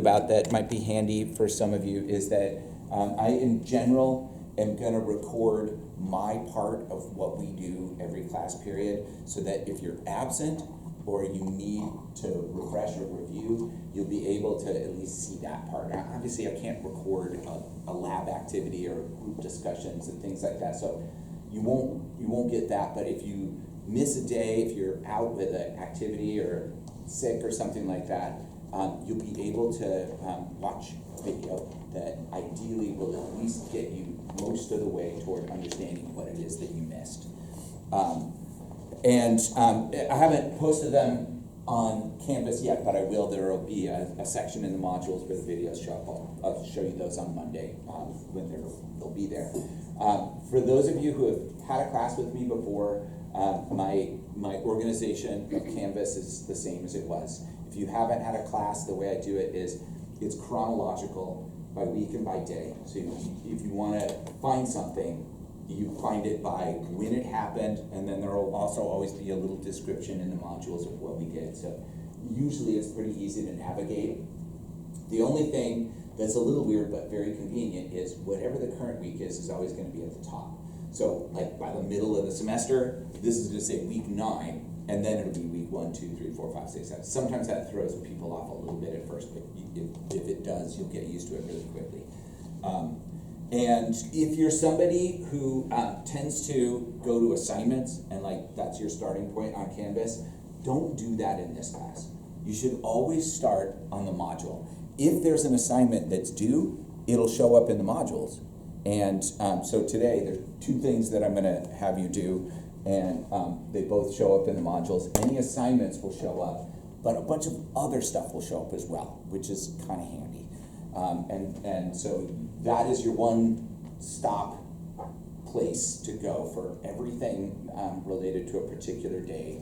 about that might be handy for some of you is that I, in general, am going to record my part of what we do every class period, so that if you're absent or you need to refresh or review, you'll be able to at least see that part. Now, obviously, I can't record a lab activity or group discussions and things like that, so you won't get that. But if you miss a day, if you're out with an activity or sick or something like that, you'll be able to watch video that ideally will at least get you most of the way toward understanding what it is that you missed. I haven't posted them on Canvas yet, but I will. There will be a section in the modules where the videos show up. I'll show you those on Monday when they'll be there. For those of you who have had a class with me before, my organization of Canvas is the same as it was. If you haven't had a class, the way I do it is it's chronological by week and by day. So if you want to find something, you find it by when it happened, and then there will also always be a little description in the modules of what we did. So usually it's pretty easy to navigate. The only thing that's a little weird but very convenient is whatever the current week is always going to be at the top. So like by the middle of the semester, this is going to say week 9, and then it'll be week 1, 2, 3, 4, 5, 6, 7. Sometimes that throws people off a little bit at first, but if it does, you'll get used to it really quickly. And if you're somebody who tends to go to assignments and like that's your starting point on Canvas, don't do that in this class. You should always start on the module. If there's an assignment that's due, it'll show up in the modules. And so today there's 2 things that I'm going to have you do, and they both show up in the modules. Any assignments will show up, but a bunch of other stuff will show up as well, which is kind of handy. And so that is your one-stop place to go for everything related to a particular day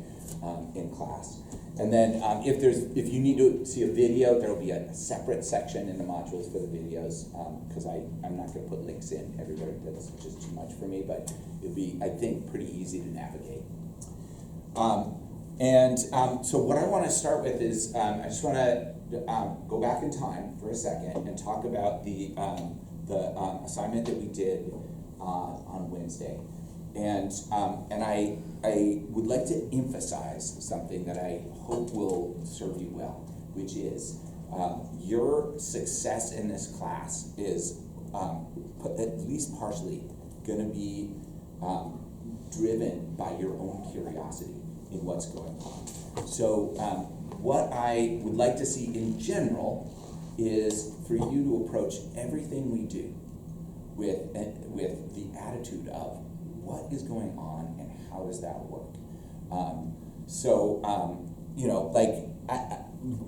in class. And then if you need to see a video, there will be a separate section in the modules for the videos, because I'm not going to put links in everywhere. That's just too much for me, but it'll be, I think, pretty easy to navigate. So what I want to start with is I just want to go back in time for a second and talk about the assignment that we did on Wednesday. And I would like to emphasize something that I hope will serve you well, which is your success in this class is at least partially going to be driven by your own curiosity in what's going on. So what I would like to see in general is for you to approach everything we do with the attitude of what is going on and how does that work.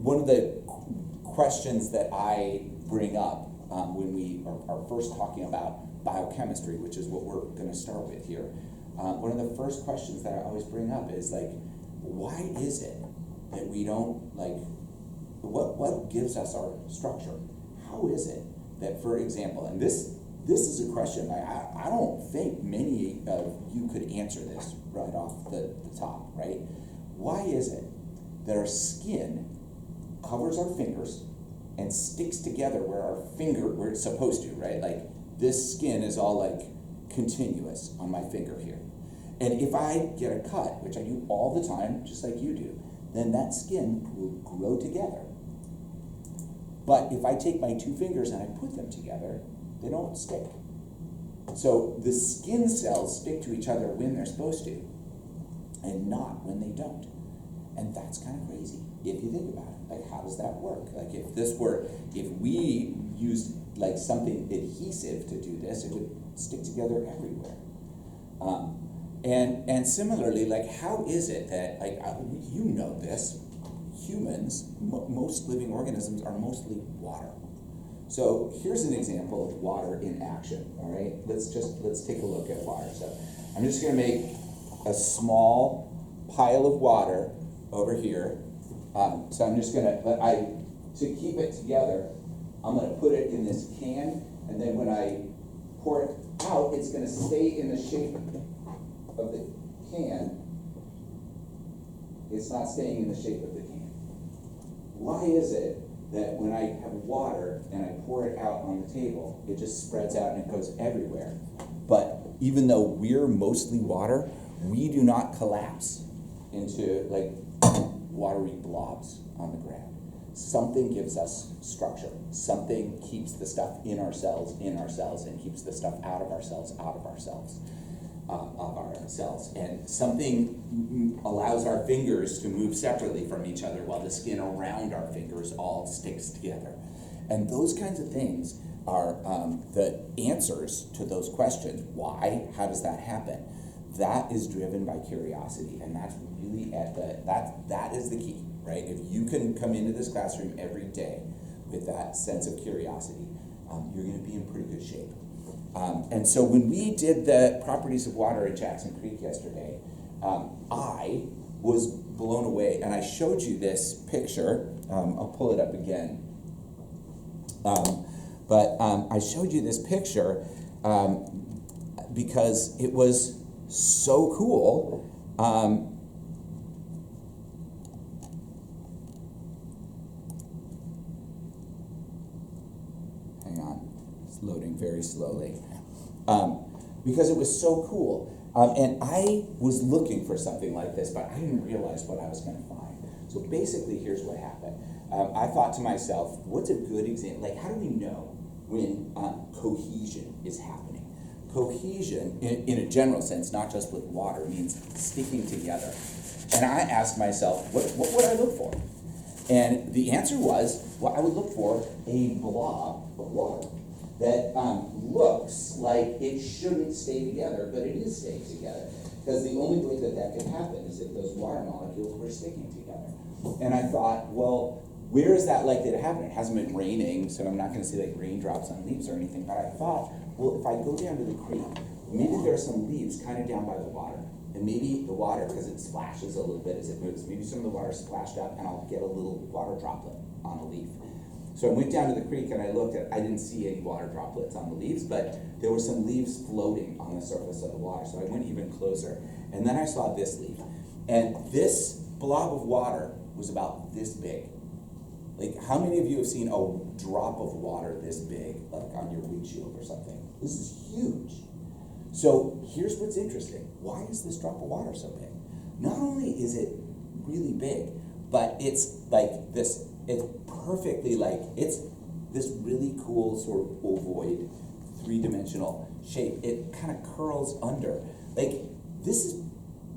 One of the questions that I bring up when we are first talking about biochemistry, which is what we're going to start with here, one of the first questions that I always bring up is like, why is it that we don't, what gives us our structure? How is it that, for example, and this is a question I don't think many of you could answer this right off the top, right? Why is it that our skin covers our fingers and sticks together where it's supposed to, right? Like this skin is all like continuous on my finger here. And if I get a cut, which I do all the time, just like you do, then that skin will grow together. But if I take my 2 fingers and I put them together, they don't stick. So the skin cells stick to each other when they're supposed to, and not when they don't. And that's kind of crazy if you think about it. Like, how does that work? Like, if we used like something adhesive to do this, it would stick together everywhere. And similarly, like, how is it that, like, you know this, humans, most living organisms are mostly water. So here's an example of water in action, all right? Let's take a look at water. So I'm just gonna make a small pile of water over here. So I'm just gonna, to keep it together, I'm gonna put it in this can, and then when I pour it out, it's gonna stay in the shape of the can. It's not staying in the shape of the can. Why is it that when I have water and I pour it out on the table, it just spreads out and it goes everywhere. But even though we're mostly water, we do not collapse into like watery blobs on the ground. Something gives us structure. Something keeps the stuff in our cells, and keeps the stuff out of our cells, and something allows our fingers to move separately from each other while the skin around our fingers all sticks together. And those kinds of things are the answers to those questions. Why? How does that happen? That is driven by curiosity, and that's really that is the key, right? If you can come into this classroom every day with that sense of curiosity, you're going to be in pretty good shape. And so when we did the properties of water at Jackson Creek yesterday, I was blown away, and I showed you this picture. I'll pull it up again. I showed you this picture because it was so cool. Hang on, it's loading very slowly. Because it was so cool. And I was looking for something like this, but I didn't realize what I was going to find. So basically, here's what happened. I thought to myself, what's a good example? Like, how do we know when cohesion is happening? Cohesion, in a general sense, not just with water, means sticking together. And I asked myself, what would I look for? And the answer was, well, I would look for a blob of water that looks like it shouldn't stay together, but it is staying together. Because the only way that could happen is if those water molecules were sticking together. And I thought, well, where is that likely to happen? It hasn't been raining, so I'm not going to see like raindrops on leaves or anything. But I thought, well, if I go down to the creek, maybe there are some leaves kind of down by the water. And maybe the water, because it splashes a little bit as it moves, maybe some of the water splashed up and I'll get a little water droplet on a leaf. So I went down to the creek and I looked at, I didn't see any water droplets on the leaves, but there were some leaves floating on the surface of the water. So I went even closer. And then I saw this leaf. And this blob of water was about this big. Like, how many of you have seen a drop of water this big, like on your windshield or something? This is huge. So here's what's interesting. Why is this drop of water so big? Not only is it really big, but it's like this, it's perfectly like, it's this really cool sort of ovoid, three-dimensional shape. It kind of curls under. Like, this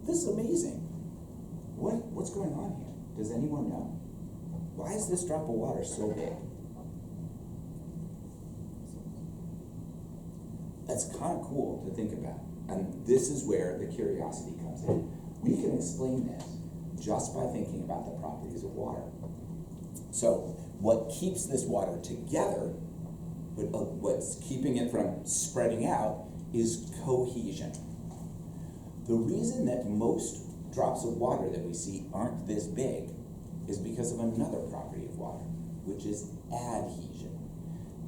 is amazing. What's going on here? Does anyone know? Why is this drop of water so big? That's kind of cool to think about. And this is where the curiosity comes in. We can explain this just by thinking about the properties of water. So what keeps this water together, but what's keeping it from spreading out, is cohesion. The reason that most drops of water that we see aren't this big is because of another property of water, which is adhesion.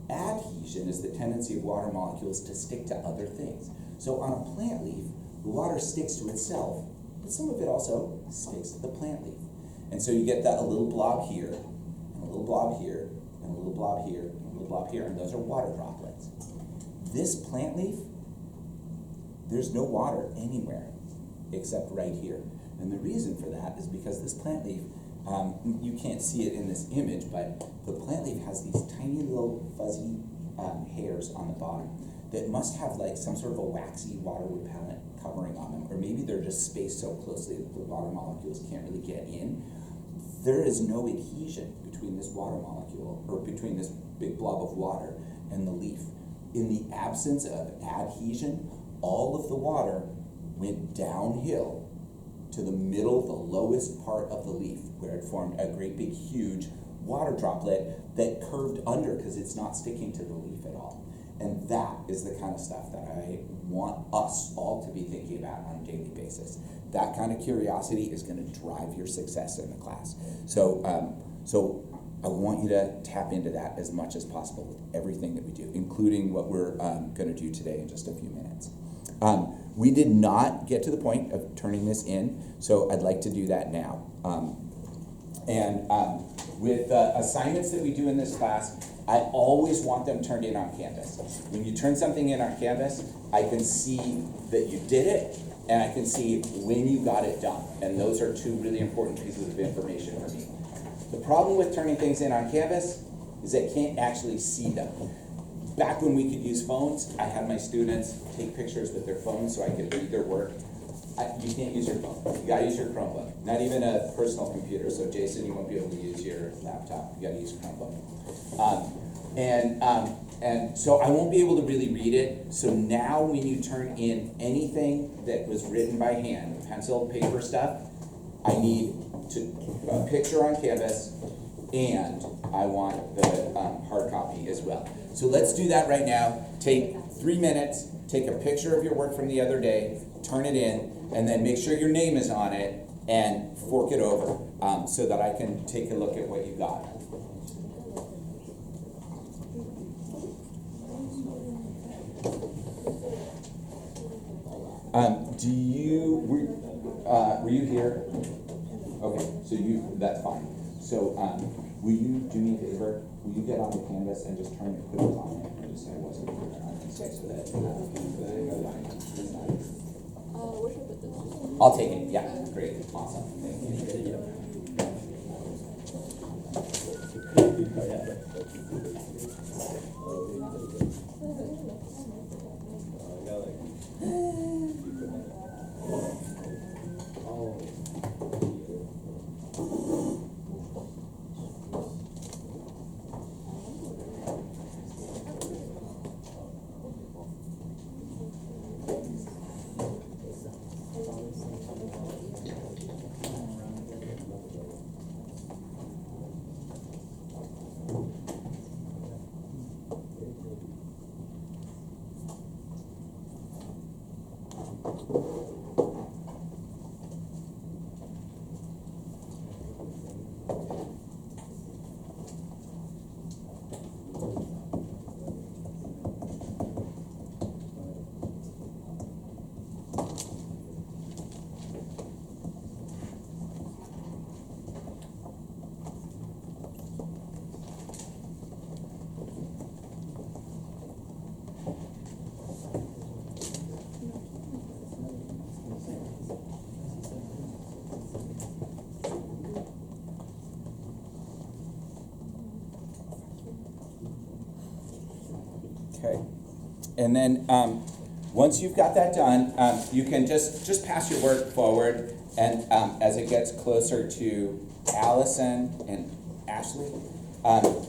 Adhesion is the tendency of water molecules to stick to other things. So on a plant leaf, the water sticks to itself, but some of it also sticks to the plant leaf. And so you get that a little blob here, and a little blob here, and a little blob here, and a little blob here, and those are water droplets. This plant leaf, there's no water anywhere except right here. And the reason for that is because this plant leaf, you can't see it in this image, but the plant leaf has these tiny little fuzzy hairs on the bottom that must have like some sort of a waxy water repellent covering on them, or maybe they're just spaced so closely that the water molecules can't really get in. There is no adhesion between this water molecule, or between this big blob of water and the leaf. In the absence of adhesion, all of the water went downhill to the middle, the lowest part of the leaf, where it formed a great big huge water droplet that curved under because it's not sticking to the leaf at all. And that is the kind of stuff that I want us all to be thinking about on a daily basis. That kind of curiosity is going to drive your success in the class. So I want you to tap into that as much as possible with everything that we do, including what we're going to do today in just a few minutes. We did not get to the point of turning this in, so I'd like to do that now. with assignments that we do in this class, I always want them turned in on Canvas. When you turn something in on Canvas, I can see that you did it, and I can see when you got it done. And those are two really important pieces of information for me. The problem with turning things in on Canvas is I can't actually see them. Back when we could use phones, I had my students take pictures with their phones so I could read their work. You can't use your phone. You gotta use your Chromebook. Not even a personal computer. So Jason, you won't be able to use your laptop. You gotta use a Chromebook. And so I won't be able to really read it. So now when you turn in anything that was written by hand, pencil, paper stuff, I need a picture on Canvas, and I want the hard copy as well. So let's do that right now. Take 3 minutes, take a picture of your work from the other day, turn it in, and then make sure your name is on it and fork it over so that I can take a look at what you got. Were you here? Okay, so that's fine. So will you do me a favor? Will you get on the Canvas and just put it on and just say I wasn't here? I can say so that I'll take it. Yeah, great, awesome. Thank you. Okay, and then once you've got that done, you can just pass your work forward, and as it gets closer to Allison and Ashley,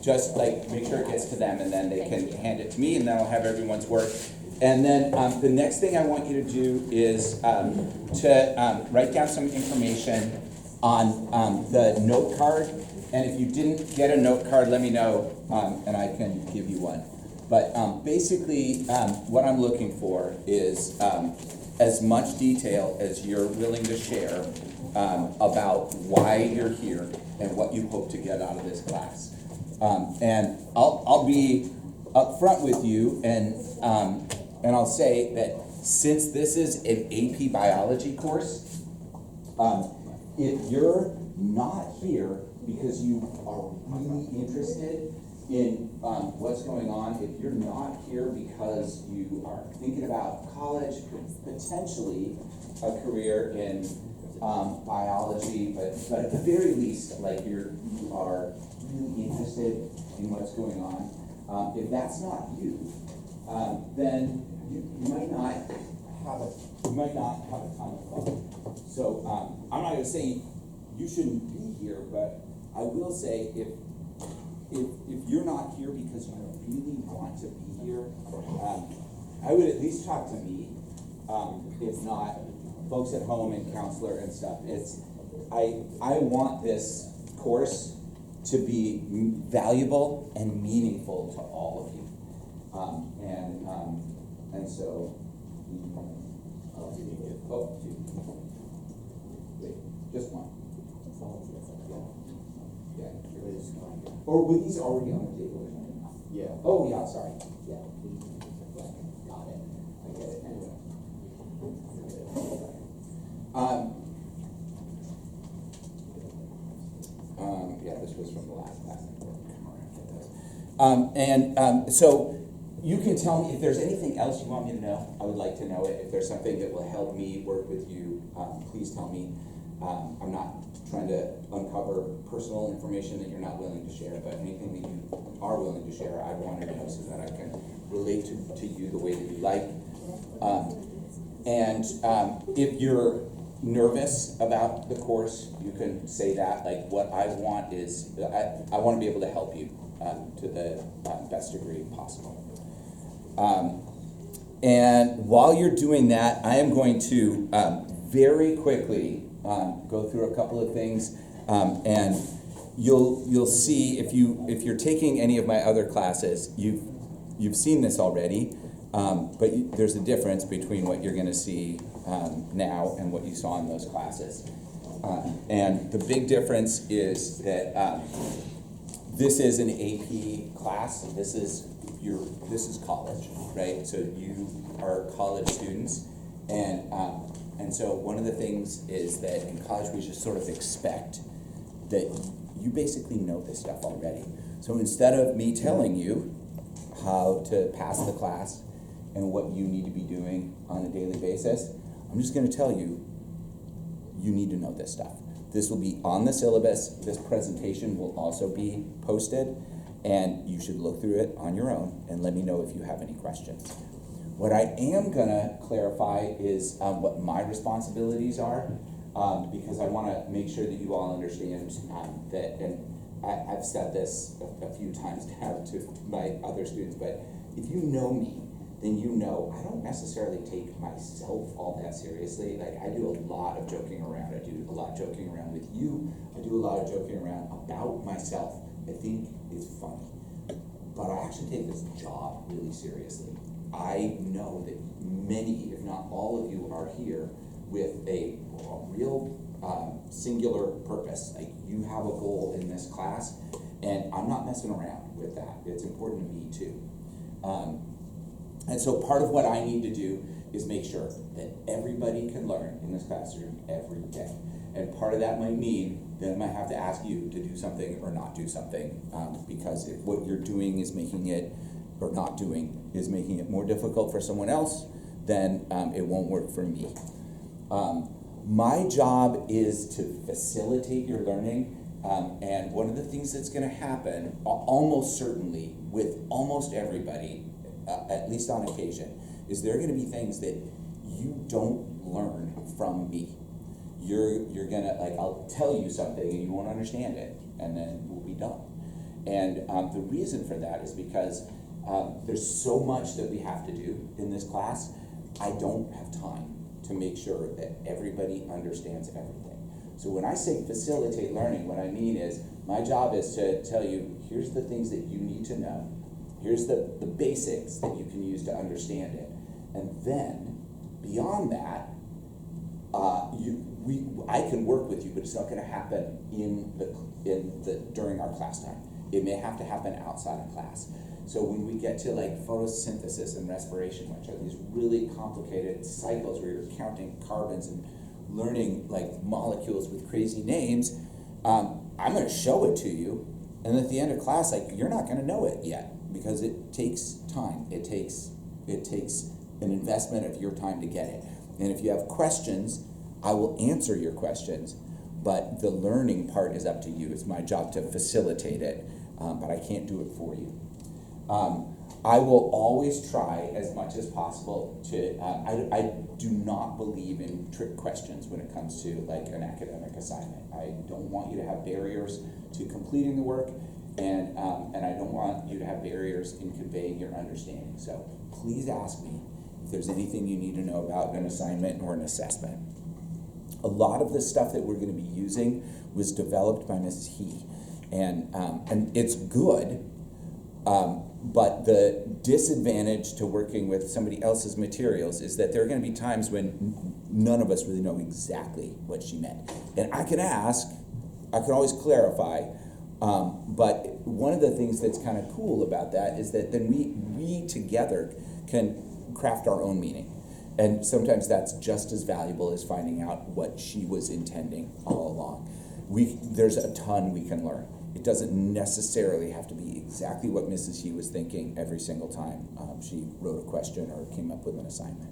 just like make sure it gets to them, and then they can hand it to me, and then I'll have everyone's work. And then the next thing I want you to do is to write down some information on the note card. And if you didn't get a note card, let me know, and I can give you one. But basically, what I'm looking for is as much detail as you're willing to share about why you're here and what you hope to get out of this class. And I'll be upfront with you, and I'll say that since this is an AP biology course, if you're not here because you are really interested in what's going on, if you're not here because you are thinking about college, potentially a career in biology, but at the very least, like you are really interested in what's going on, if that's not you, then you might not have a ton of fun. So I'm not going to say you shouldn't be here, but I will say if you're not here because you really want to be here, I would at least talk to me. If not, folks at home and counselor and stuff. I want this course to be valuable and meaningful to all of you. And so, wait, just one. Yeah. Or were these already on the table? Yeah. Oh, yeah, sorry. Yeah. Got it. I get it now. Yeah, this was from the last So you can tell me if there's anything else you want me to know. I would like to know it. If there's something that will help me work with you, please tell me. I'm not trying to uncover personal information that you're not willing to share, but anything that you are willing to share, I want to know so that I can relate to you the way that you like. If you're nervous about the course, you can say that. Like, what I want is, I want to be able to help you to the best degree possible. And while you're doing that, I am going to very quickly go through a couple of things, and you'll see if you're taking any of my other classes, you've seen this already, but there's a difference between what you're going to see now and what you saw in those classes. And the big difference is that this is an AP class. This is college, right? So you are college students, and so one of the things is that in college we just sort of expect that you basically know this stuff already. So instead of me telling you how to pass the class and what you need to be doing on a daily basis, I'm just going to tell you, you need to know this stuff. This will be on the syllabus. This presentation will also be posted, and you should look through it on your own and let me know if you have any questions. What I am going to clarify is what my responsibilities are, because I want to make sure that you all understand that, and I've said this a few times now to my other students, but if you know me, then you know I don't necessarily take myself all that seriously. Like, I do a lot of joking around. I do a lot of joking around with you. I do a lot of joking around about myself. I think it's funny. But I actually take this job really seriously. I know that many, if not all of you, are here with a real singular purpose. Like, you have a goal in this class, and I'm not messing around with that. It's important to me too. And so part of what I need to do is make sure that everybody can learn in this classroom every day. And part of that might mean that I might have to ask you to do something or not do something, because if what you're doing is making it, or not doing, is making it more difficult for someone else, then it won't work for me. My job is to facilitate your learning, and one of the things that's going to happen, almost certainly with almost everybody, at least on occasion, is there are going to be things that you don't learn from me. You're gonna, like, I'll tell you something and you won't understand it, and then we'll be done. And the reason for that is because there's so much that we have to do in this class. I don't have time to make sure that everybody understands everything. So when I say facilitate learning, what I mean is my job is to tell you, here's the things that you need to know. Here's the basics that you can use to understand it. And then, beyond that, I can work with you, but it's not going to happen during our class time. It may have to happen outside of class. So when we get to like photosynthesis and respiration, which are these really complicated cycles where you're counting carbons and learning like molecules with crazy names, I'm going to show it to you, and at the end of class, like, you're not going to know it yet because it takes time. It takes an investment of your time to get it. And if you have questions, I will answer your questions, but the learning part is up to you. It's my job to facilitate it, but I can't do it for you. I will always try as much as possible to, I do not believe in trick questions when it comes to like an academic assignment. I don't want you to have barriers to completing the work, and I don't want you to have barriers in conveying your understanding. So please ask me if there's anything you need to know about an assignment or an assessment. A lot of the stuff that we're going to be using was developed by Mrs. He, and it's good, but the disadvantage to working with somebody else's materials is that there are going to be times when none of us really know exactly what she meant. And I can ask, I can always clarify, but one of the things that's kind of cool about that is that then we together can craft our own meaning. And sometimes that's just as valuable as finding out what she was intending all along. There's a ton we can learn. It doesn't necessarily have to be exactly what Mrs. He was thinking every single time she wrote a question or came up with an assignment.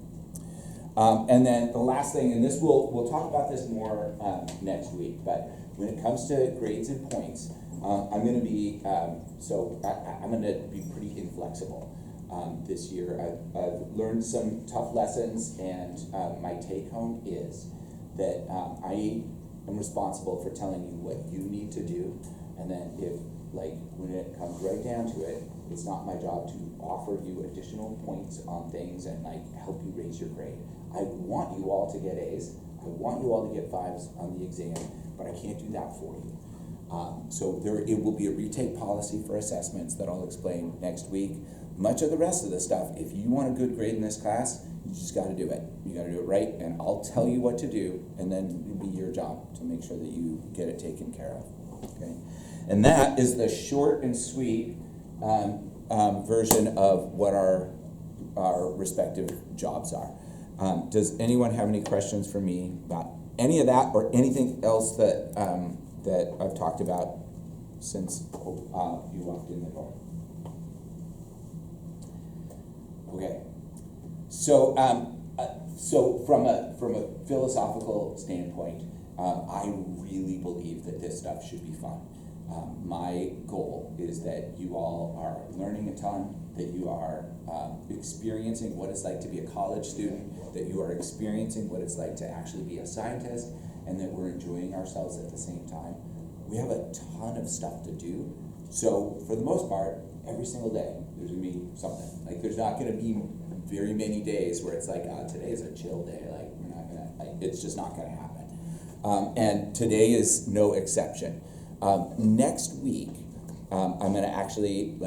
And then the last thing, and this we'll talk about this more next week, but when it comes to grades and points, I'm going to be I'm going to be pretty inflexible this year. I've learned some tough lessons, and my take home is that I am responsible for telling you what you need to do, and then when it comes right down to it, it's not my job to offer you additional points on things and help you raise your grade. I want you all to get A's. I want you all to get 5s on the exam, but I can't do that for you. So it will be a retake policy for assessments that I'll explain next week. Much of the rest of the stuff, if you want a good grade in this class, you just got to do it. You got to do it right, and I'll tell you what to do, and then it'll be your job to make sure that you get it taken care of. Okay, and that is the short and sweet version of what our respective jobs are. Does anyone have any questions for me about any of that or anything else that that I've talked about since you walked in the door? Okay, so from a philosophical standpoint, I really believe that this stuff should be fun. My goal is that you all are learning a ton, that you are experiencing what it's like to be a college student, that you are experiencing what it's like to actually be a scientist, and that we're enjoying ourselves at the same time. We have a ton of stuff to do, so for the most part, every single day, there's gonna be something. There's not gonna be very many days where it's today's a chill day, we're not gonna, it's just not gonna happen. And today is no exception. Next week, I'm gonna actually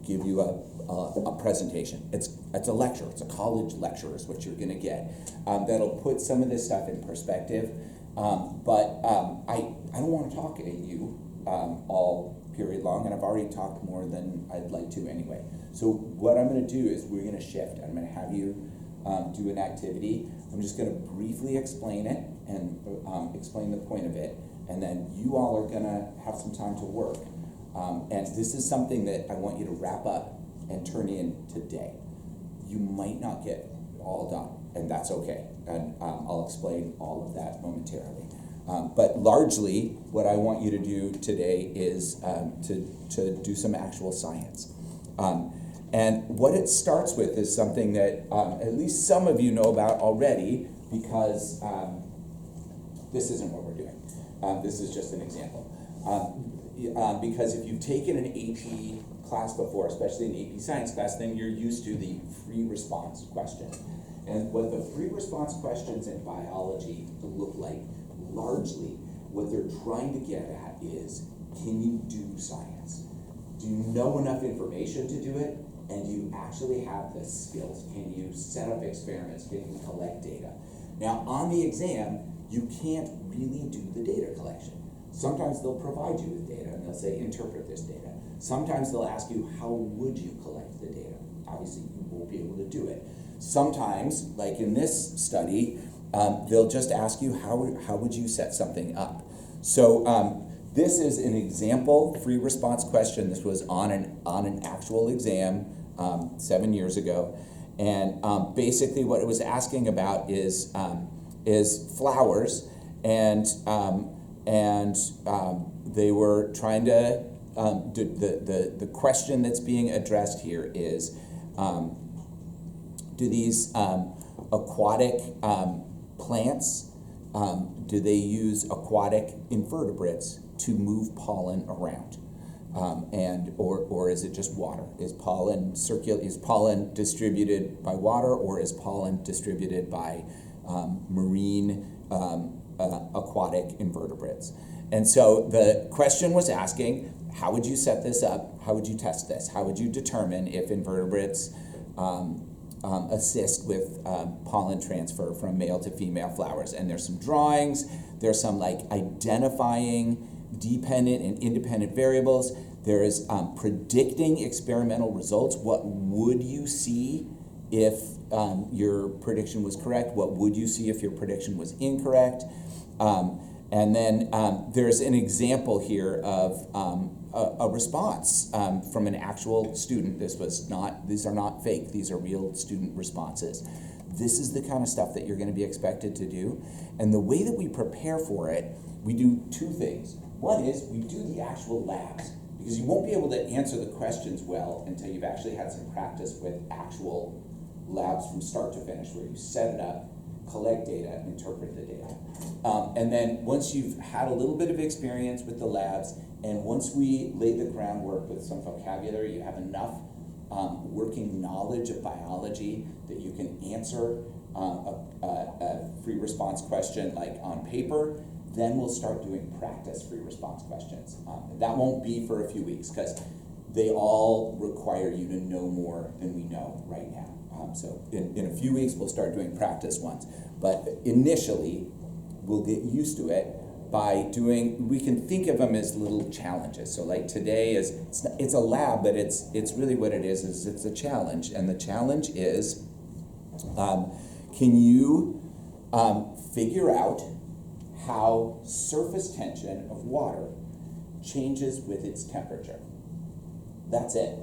give you a presentation. It's a lecture. It's a college lecture is what you're gonna get. That'll put some of this stuff in perspective. But I don't want to talk at you all period long, and I've already talked more than I'd like to anyway. So what I'm going to do is we're going to shift. I'm going to have you do an activity. I'm just going to briefly explain it and explain the point of it, and then you all are going to have some time to work. And this is something that I want you to wrap up and turn in today. You might not get all done, and that's okay. And I'll explain all of that momentarily. But largely, what I want you to do today is to do some actual science. And what it starts with is something that at least some of you know about already, because this isn't what we're doing. This is just an example. Because if you've taken an AP class before, especially an AP science class, then you're used to the free response question. And what the free response questions in biology look like, largely, what they're trying to get at is, can you do science? Do you know enough information to do it? And do you actually have the skills? Can you set up experiments? Can you collect data? Now, on the exam, you can't really do the data collection. Sometimes they'll provide you with data, and they'll say, interpret this data. Sometimes they'll ask you, how would you collect the data? Obviously, you won't be able to do it. Sometimes, like in this study, they'll just ask you, how would you set something up? So this is an example free response question. This was on an actual exam 7 years ago. And basically what it was asking about is flowers, and they were trying to, the question that's being addressed here is, do these aquatic plants, do they use aquatic invertebrates to move pollen around? Or is it just water? Is pollen distributed by water, or is pollen distributed by marine aquatic invertebrates? And so the question was asking, how would you set this up? How would you test this? How would you determine if invertebrates assist with pollen transfer from male to female flowers? And there's some drawings, there's some identifying dependent and independent variables. There is predicting experimental results. What would you see if your prediction was correct? What would you see if your prediction was incorrect? And then there's an example here of a response from an actual student. These are not fake, these are real student responses. This is the kind of stuff that you're going to be expected to do. And the way that we prepare for it, we do two things. One is we do the actual labs, because you won't be able to answer the questions well until you've actually had some practice with actual labs from start to finish, where you set it up, collect data, interpret the data. And then once you've had a little bit of experience with the labs, and once we lay the groundwork with some vocabulary, you have enough working knowledge of biology that you can answer a free response question like on paper, then we'll start doing practice free response questions. That won't be for a few weeks, because they all require you to know more than we know right now. So in a few weeks, we'll start doing practice ones. But initially, we'll get used to it by doing, we can think of them as little challenges. So like today it's a lab, but it's really what it is it's a challenge. And the challenge is, can you figure out how surface tension of water changes with its temperature? That's it.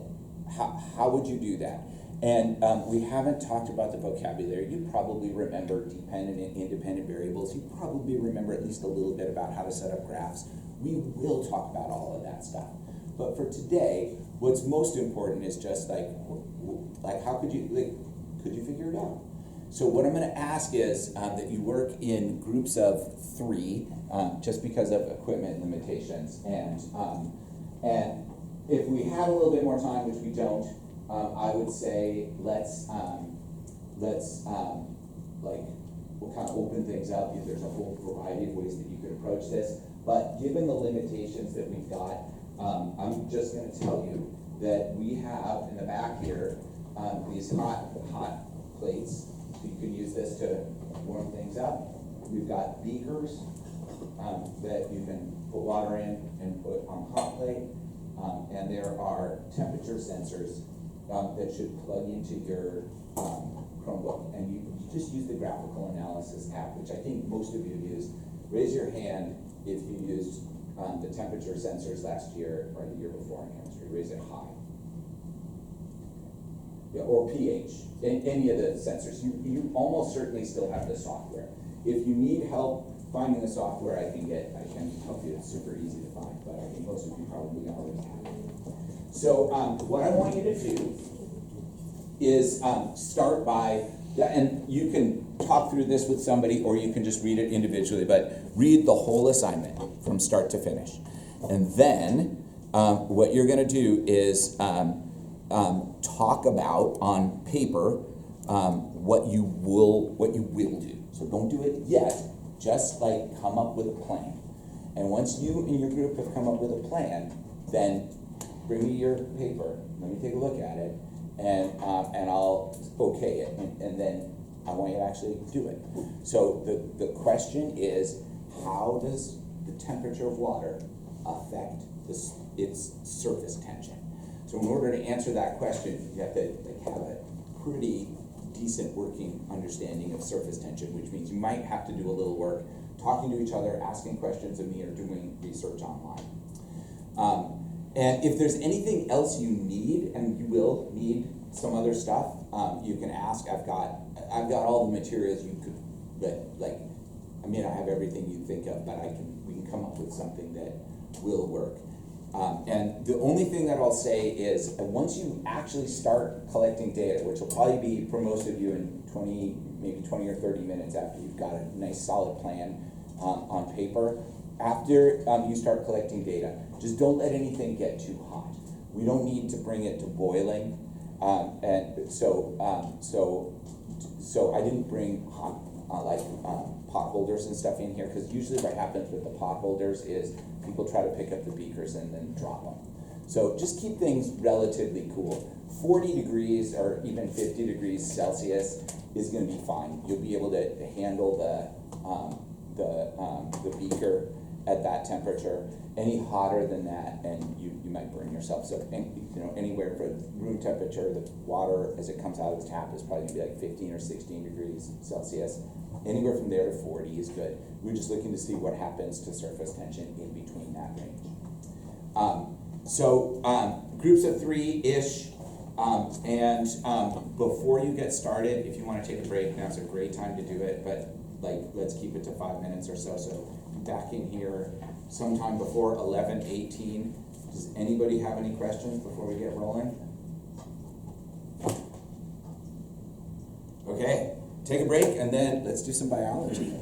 How would you do that? And we haven't talked about the vocabulary. You probably remember dependent and independent variables. You probably remember at least a little bit about how to set up graphs. We will talk about all of that stuff. But for today, what's most important is just like how could you figure it out? So what I'm going to ask is that you work in groups of 3, just because of equipment limitations. And if we had a little bit more time, which we don't, I would say we'll kind of open things up. There's a whole variety of ways that you could approach this. But given the limitations that we've got, I'm just going to tell you that we have in the back here these hot plates. You can use this to warm things up. We've got beakers that you can put water in and put on a hot plate. And there are temperature sensors that should plug into your Chromebook. And you just use the graphical analysis app, which I think most of you use. Raise your hand if you used the temperature sensors last year or the year before in chemistry. Raise it high. Yeah, or pH, any of the sensors. You almost certainly still have the software. If you need help finding the software, I can help you. It's super easy to find, but I think most of you probably already have it. So what I want you to do is start by, and you can talk through this with somebody or you can just read it individually, but read the whole assignment from start to finish. And then what you're going to do is talk about on paper what you will do. So don't do it yet, just like come up with a plan. And once you and your group have come up with a plan, then bring me your paper, let me take a look at it, and I'll okay it, and then I want you to actually do it. So the question is, how does the temperature of water affect its surface tension? So in order to answer that question, you have to have a pretty decent working understanding of surface tension, which means you might have to do a little work talking to each other, asking questions of me, or doing research online. And if there's anything else you need, and you will need some other stuff, you can ask. I've got all the materials you could, I may not have everything you think of, but we can come up with something that will work. And the only thing that I'll say is, once you actually start collecting data, which will probably be for most of you in 20 or 30 minutes after you've got a nice solid plan on paper, after you start collecting data, just don't let anything get too hot. We don't need to bring it to boiling, and so I didn't bring hot pot holders and stuff in here, because usually what happens with the pot holders is people try to pick up the beakers and then drop them. So just keep things relatively cool. 40 degrees or even 50 degrees Celsius is going to be fine. You'll be able to handle the beaker at that temperature. Any hotter than that, and you might burn yourself. So anywhere for room temperature, the water as it comes out of the tap is probably going to be like 15 or 16 degrees Celsius. Anywhere from there to 40 is good. We're just looking to see what happens to surface tension in between that range. Groups of 3-ish, before you get started, if you want to take a break, now's a great time to do it, but let's keep it to 5 minutes or so. So back in here sometime before 11:18. Does anybody have any questions before we get rolling? Okay, take a break and then let's do some biology.